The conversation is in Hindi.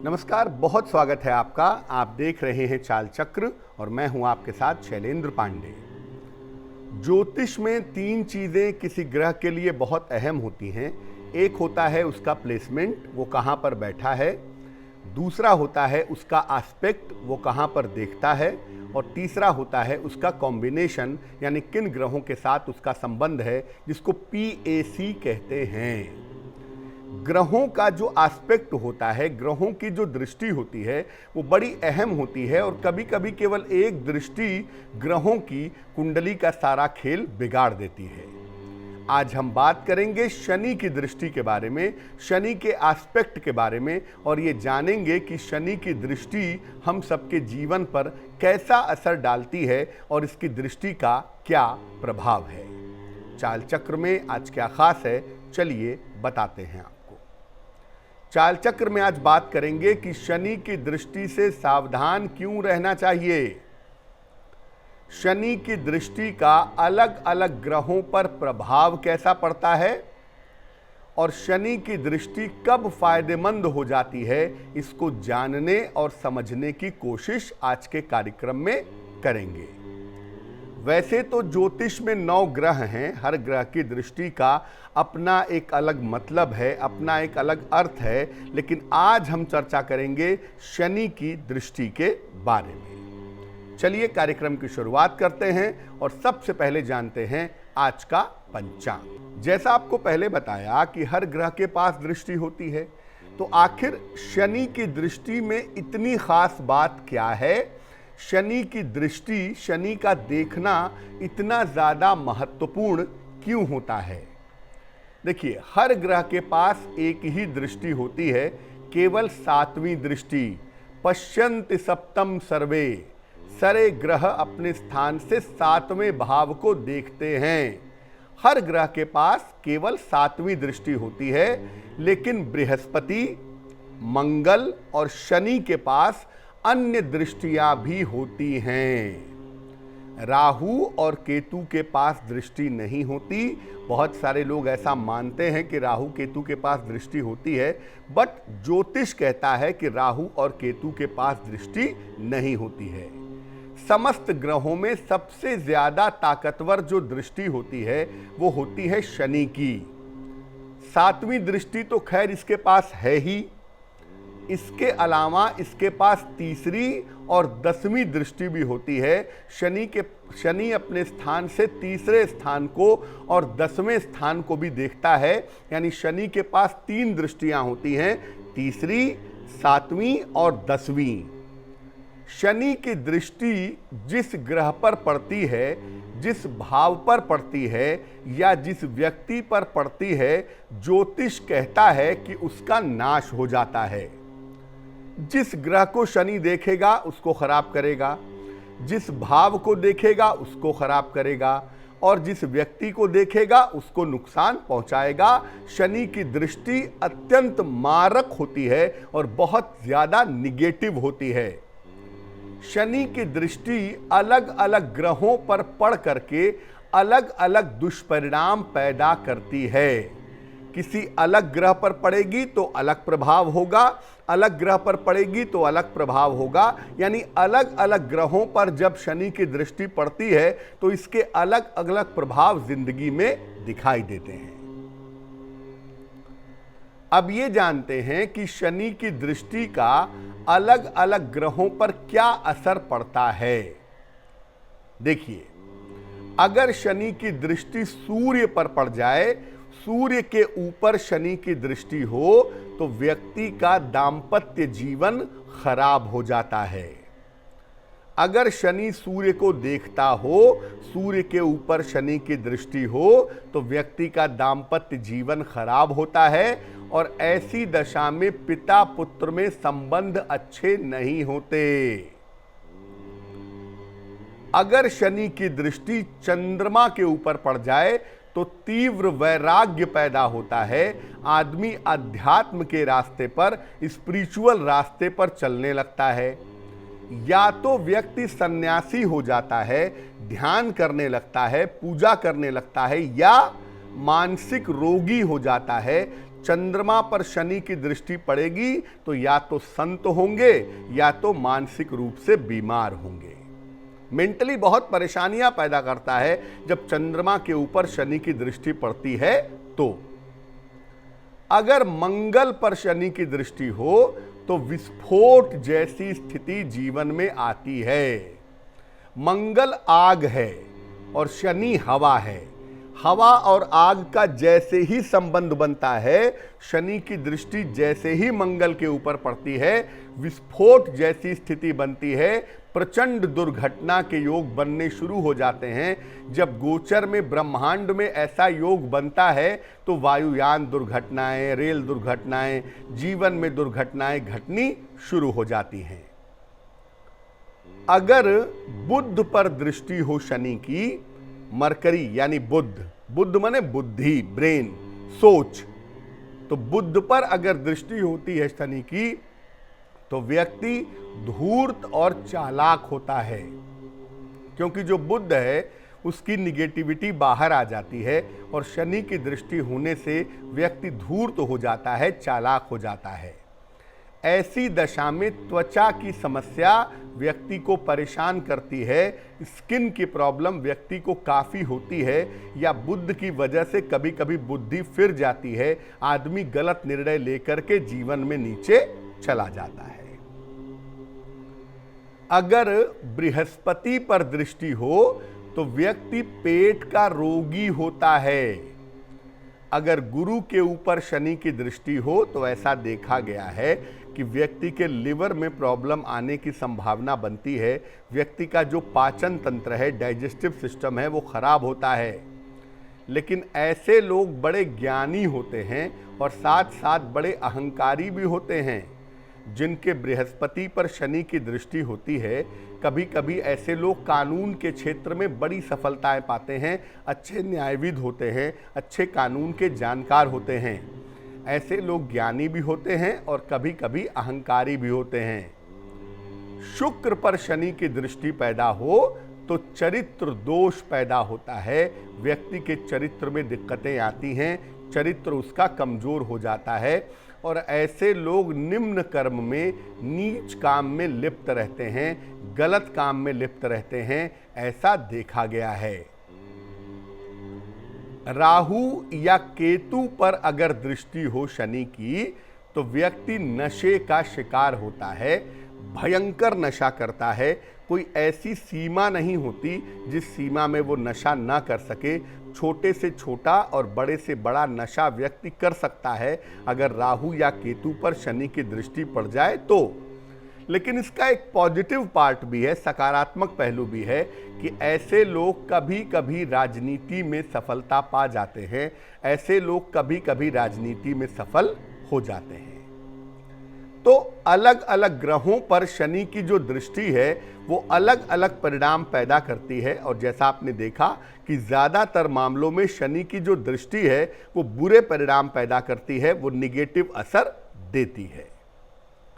नमस्कार, बहुत स्वागत है आपका। आप देख रहे हैं चाल चक्र और मैं हूं आपके साथ शैलेंद्र पांडे। ज्योतिष में तीन चीज़ें किसी ग्रह के लिए बहुत अहम होती हैं। एक होता है उसका प्लेसमेंट, वो कहाँ पर बैठा है। दूसरा होता है उसका एस्पेक्ट, वो कहाँ पर देखता है। और तीसरा होता है उसका कॉम्बिनेशन, यानी किन ग्रहों के साथ उसका संबंध है, जिसको PAC कहते हैं। ग्रहों का जो एस्पेक्ट होता है, ग्रहों की जो दृष्टि होती है, वो बड़ी अहम होती है और कभी कभी केवल एक दृष्टि ग्रहों की कुंडली का सारा खेल बिगाड़ देती है। आज हम बात करेंगे शनि की दृष्टि के बारे में, शनि के एस्पेक्ट के बारे में, और ये जानेंगे कि शनि की दृष्टि हम सबके जीवन पर कैसा असर डालती है और इसकी दृष्टि का क्या प्रभाव है। चाल चक्र में आज क्या खास है, चलिए बताते हैं आपको। चाल चक्र में आज बात करेंगे कि शनि की दृष्टि से सावधान क्यों रहना चाहिए। शनि की दृष्टि का अलग अलग ग्रहों पर प्रभाव कैसा पड़ता है और शनि की दृष्टि कब फायदेमंद हो जाती है, इसको जानने और समझने की कोशिश आज के कार्यक्रम में करेंगे। वैसे तो ज्योतिष में 9 ग्रह हैं, हर ग्रह की दृष्टि का अपना एक अलग मतलब है, अपना एक अलग अर्थ है, लेकिन आज हम चर्चा करेंगे शनि की दृष्टि के बारे में। चलिए कार्यक्रम की शुरुआत करते हैं और सबसे पहले जानते हैं आज का पंचांग। जैसा आपको पहले बताया कि हर ग्रह के पास दृष्टि होती है, तो आखिर शनि की दृष्टि में इतनी खास बात क्या है, शनि की दृष्टि, शनि का देखना इतना ज़्यादा महत्वपूर्ण क्यों होता है। देखिए, हर ग्रह के पास एक ही दृष्टि होती है, केवल 7वीं दृष्टि। पश्यन्ति सप्तम सर्वे, सारे ग्रह अपने स्थान से 7वें भाव को देखते हैं। हर ग्रह के पास केवल 7वीं दृष्टि होती है, लेकिन बृहस्पति, मंगल और शनि के पास अन्य दृष्टियां भी होती हैं। राहु और केतु के पास दृष्टि नहीं होती। बहुत सारे लोग ऐसा मानते हैं कि राहु केतु के पास दृष्टि होती है, बट ज्योतिष कहता है कि राहु और केतु के पास दृष्टि नहीं होती है। समस्त ग्रहों में सबसे ज्यादा ताकतवर जो दृष्टि होती है वो होती है शनि की। 7वीं दृष्टि तो खैर इसके पास है ही, इसके अलावा इसके पास तीसरी और 10वीं दृष्टि भी होती है। शनि अपने स्थान से तीसरे स्थान को और 10वें स्थान को भी देखता है, यानी शनि के पास 3 दृष्टियां होती हैं, तीसरी, 7वीं और 10वीं। शनि की दृष्टि जिस ग्रह पर पड़ती है, जिस भाव पर पड़ती है या जिस व्यक्ति पर पड़ती है, ज्योतिष कहता है कि उसका नाश हो जाता है। जिस ग्रह को शनि देखेगा उसको खराब करेगा, जिस भाव को देखेगा उसको खराब करेगा, और जिस व्यक्ति को देखेगा उसको नुकसान पहुंचाएगा। शनि की दृष्टि अत्यंत मारक होती है और बहुत ज्यादा निगेटिव होती है। शनि की दृष्टि अलग अलग ग्रहों पर पड़ करके अलग अलग दुष्परिणाम पैदा करती है। किसी अलग ग्रह पर पड़ेगी तो अलग प्रभाव होगा, अलग ग्रह पर पड़ेगी तो अलग प्रभाव होगा, यानी अलग अलग ग्रहों पर जब शनि की दृष्टि पड़ती है तो इसके अलग अलग प्रभाव जिंदगी में दिखाई देते हैं। अब ये जानते हैं कि शनि की दृष्टि का अलग अलग ग्रहों पर क्या असर पड़ता है। देखिए, अगर शनि की दृष्टि सूर्य पर पड़ जाए, सूर्य के ऊपर शनि की दृष्टि हो, तो व्यक्ति का दांपत्य जीवन खराब हो जाता है। अगर शनि सूर्य को देखता हो, सूर्य के ऊपर शनि की दृष्टि हो, तो व्यक्ति का दांपत्य जीवन खराब होता है और ऐसी दशा में पिता पुत्र में संबंध अच्छे नहीं होते। अगर शनि की दृष्टि चंद्रमा के ऊपर पड़ जाए तो तीव्र वैराग्य पैदा होता है। आदमी अध्यात्म के रास्ते पर, स्पिरिचुअल रास्ते पर चलने लगता है। या तो व्यक्ति सन्यासी हो जाता है, ध्यान करने लगता है, पूजा करने लगता है, या मानसिक रोगी हो जाता है। चंद्रमा पर शनि की दृष्टि पड़ेगी तो या तो संत होंगे या तो मानसिक रूप से बीमार होंगे। मेंटली बहुत परेशानियां पैदा करता है जब चंद्रमा के ऊपर शनि की दृष्टि पड़ती है। तो अगर मंगल पर शनि की दृष्टि हो तो विस्फोट जैसी स्थिति जीवन में आती है। मंगल आग है और शनि हवा है। हवा और आग का जैसे ही संबंध बनता है, शनि की दृष्टि जैसे ही मंगल के ऊपर पड़ती है, विस्फोट जैसी स्थिति बनती है। प्रचंड दुर्घटना के योग बनने शुरू हो जाते हैं। जब गोचर में ब्रह्मांड में ऐसा योग बनता है तो वायुयान दुर्घटनाएं, रेल दुर्घटनाएं, जीवन में दुर्घटनाएं घटनी शुरू हो जाती हैं। अगर बुध पर दृष्टि हो शनि की, मरकरी यानी बुध, बुध माने बुद्धि, ब्रेन, सोच, तो बुध पर अगर दृष्टि होती है शनि की तो व्यक्ति धूर्त और चालाक होता है, क्योंकि जो बुध है उसकी निगेटिविटी बाहर आ जाती है और शनि की दृष्टि होने से व्यक्ति धूर्त हो जाता है, चालाक हो जाता है। ऐसी दशा में त्वचा की समस्या व्यक्ति को परेशान करती है। स्किन की प्रॉब्लम व्यक्ति को काफ़ी होती है, या बुध की वजह से कभी कभी बुद्धि फिर जाती है। आदमी गलत निर्णय लेकर के जीवन में नीचे चला जाता है। अगर बृहस्पति पर दृष्टि हो तो व्यक्ति पेट का रोगी होता है। अगर गुरु के ऊपर शनि की दृष्टि हो तो ऐसा देखा गया है कि व्यक्ति के लिवर में प्रॉब्लम आने की संभावना बनती है। व्यक्ति का जो पाचन तंत्र है, डाइजेस्टिव सिस्टम है, वो खराब होता है। लेकिन ऐसे लोग बड़े ज्ञानी होते हैं और साथ साथ बड़े अहंकारी भी होते हैं। जिनके बृहस्पति पर शनि की दृष्टि होती है, कभी कभी ऐसे लोग कानून के क्षेत्र में बड़ी सफलताएं पाते हैं, अच्छे न्यायविद होते हैं, अच्छे कानून के जानकार होते हैं। ऐसे लोग ज्ञानी भी होते हैं और कभी कभी अहंकारी भी होते हैं। शुक्र पर शनि की दृष्टि पैदा हो तो चरित्र दोष पैदा होता है। व्यक्ति के चरित्र में दिक्कतें आती हैं, चरित्र उसका कमजोर हो जाता है और ऐसे लोग निम्न कर्म में, नीच काम में लिप्त रहते हैं, गलत काम में लिप्त रहते हैं, ऐसा देखा गया है। राहु या केतु पर अगर दृष्टि हो शनि की तो व्यक्ति नशे का शिकार होता है, भयंकर नशा करता है। कोई ऐसी सीमा नहीं होती जिस सीमा में वो नशा ना कर सके। छोटे से छोटा और बड़े से बड़ा नशा व्यक्ति कर सकता है अगर राहु या केतु पर शनि की दृष्टि पड़ जाए तो। लेकिन इसका एक पॉजिटिव पार्ट भी है, सकारात्मक पहलू भी है कि ऐसे लोग कभी कभी राजनीति में सफलता पा जाते हैं। ऐसे लोग कभी कभी राजनीति में सफल हो जाते हैं। तो अलग अलग ग्रहों पर शनि की जो दृष्टि है वो अलग अलग परिणाम पैदा करती है। और जैसा आपने देखा कि ज़्यादातर मामलों में शनि की जो दृष्टि है वो बुरे परिणाम पैदा करती है, वो निगेटिव असर देती है।